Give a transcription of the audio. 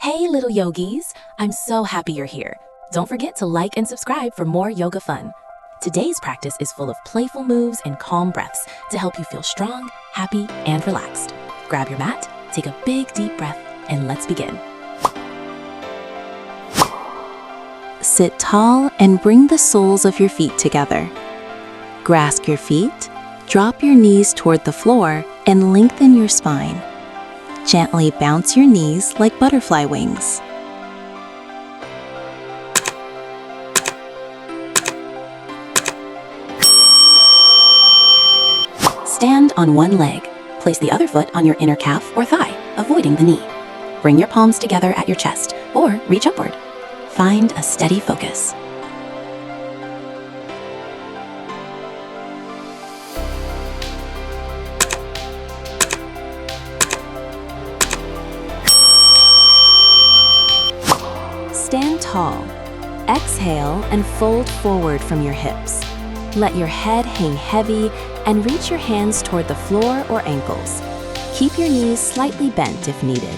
Hey little yogis, I'm so happy you're here. Don't forget to like and subscribe for more yoga fun. Today's practice is full of playful moves and calm breaths to help you feel strong, happy, and relaxed. Grab your mat, take a big deep breath, and let's begin. Sit tall and bring the soles of your feet together. Grasp your feet, drop your knees toward the floor, and lengthen your spine. Gently bounce your knees like butterfly wings. Stand on one leg. Place the other foot on your inner calf or thigh, avoiding the knee. Bring your palms together at your chest or reach upward. Find a steady focus. Stand tall. Exhale and fold forward from your hips. Let your head hang heavy and reach your hands toward the floor or ankles. Keep your knees slightly bent if needed.